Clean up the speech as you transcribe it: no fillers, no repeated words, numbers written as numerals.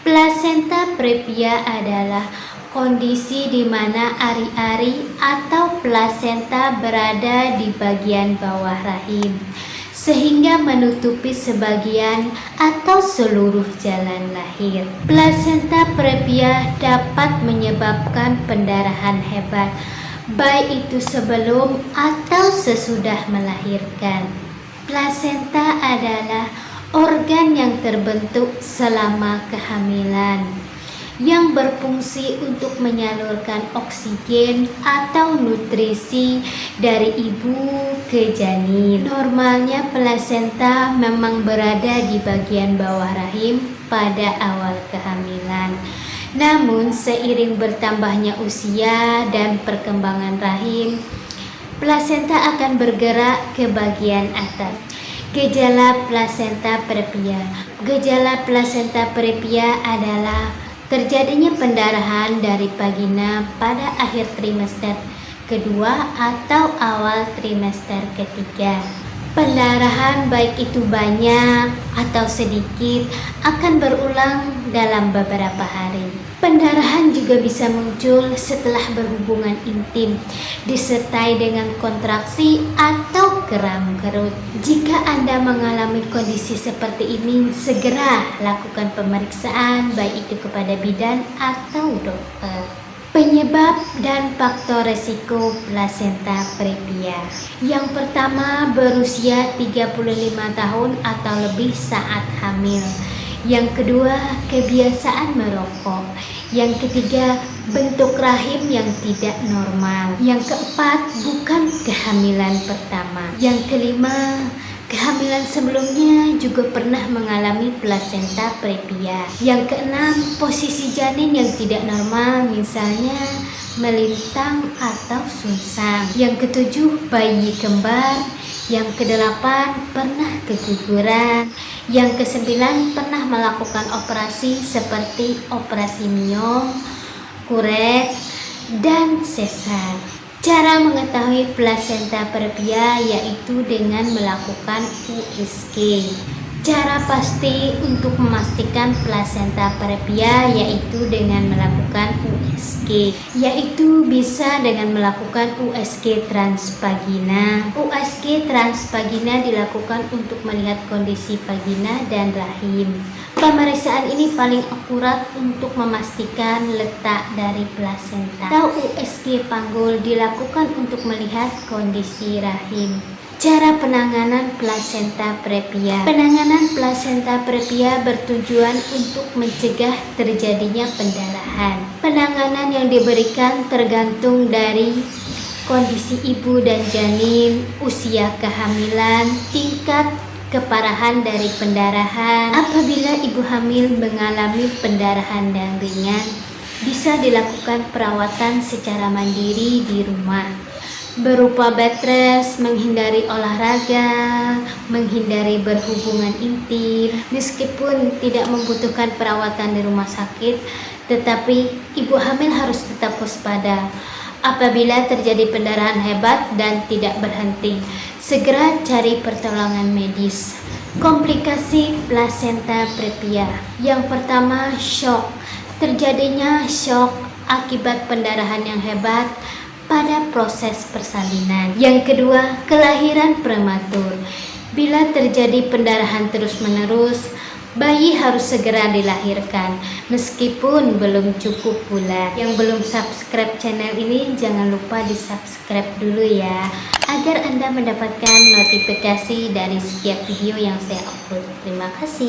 Plasenta previa adalah kondisi di mana ari-ari atau plasenta berada di bagian bawah rahim, sehingga menutupi sebagian atau seluruh jalan lahir. Plasenta previa dapat menyebabkan pendarahan hebat, baik itu sebelum atau sesudah melahirkan. Plasenta adalah organ yang terbentuk selama kehamilan, yang berfungsi untuk menyalurkan oksigen atau nutrisi dari ibu ke janin. Normalnya plasenta memang berada di bagian bawah rahim pada awal kehamilan. Namun seiring bertambahnya usia dan perkembangan rahim, plasenta akan bergerak ke bagian atas. Gejala plasenta previa. Gejala plasenta previa adalah terjadinya pendarahan dari vagina pada akhir trimester kedua atau awal trimester ketiga. Pendarahan baik itu banyak atau sedikit akan berulang dalam beberapa hari. Pendarahan juga bisa muncul setelah berhubungan intim, disertai dengan kontraksi atau kram perut. Jika Anda mengalami kondisi seperti ini, segera lakukan pemeriksaan baik itu kepada bidan atau dokter. Penyebab dan faktor resiko plasenta previa. Yang pertama, berusia 35 tahun atau lebih saat hamil. Yang kedua, kebiasaan merokok. Yang ketiga, bentuk rahim yang tidak normal. Yang keempat, bukan kehamilan pertama. Yang kelima, kehamilan sebelumnya juga pernah mengalami plasenta previa. Yang keenam, posisi janin yang tidak normal, misalnya melintang atau sungsang. Yang ketujuh, bayi kembar. Yang kedelapan, pernah keguguran. Yang kesembilan, pernah melakukan operasi seperti operasi miom, kuret, dan sesar. Cara mengetahui plasenta previa yaitu dengan melakukan USG. Cara pasti untuk memastikan plasenta previa yaitu dengan melakukan USG, yaitu bisa dengan melakukan USG transvagina. USG transvagina dilakukan untuk melihat kondisi vagina dan rahim. Pemeriksaan ini paling akurat untuk memastikan letak dari plasenta. Atau USG panggul dilakukan untuk melihat kondisi rahim. Cara penanganan plasenta previa. Penanganan plasenta previa bertujuan untuk mencegah terjadinya pendarahan. Penanganan yang diberikan tergantung dari kondisi ibu dan janin, usia kehamilan, tingkat keparahan dari pendarahan. Apabila ibu hamil mengalami pendarahan yang ringan, bisa dilakukan perawatan secara mandiri di rumah, berupa bed rest, menghindari olahraga, menghindari berhubungan intim. Meskipun tidak membutuhkan perawatan di rumah sakit, tetapi ibu hamil harus tetap waspada. Apabila terjadi pendarahan hebat dan tidak berhenti, segera cari pertolongan medis. Komplikasi plasenta previa. Yang pertama, shock. Terjadinya shock akibat pendarahan yang hebat pada proses persalinan. Yang kedua, kelahiran prematur. Bila terjadi pendarahan terus-menerus, bayi harus segera dilahirkan meskipun belum cukup bulan. Yang belum subscribe channel ini jangan lupa di subscribe dulu ya, agar Anda mendapatkan notifikasi dari setiap video yang saya upload. Terima kasih.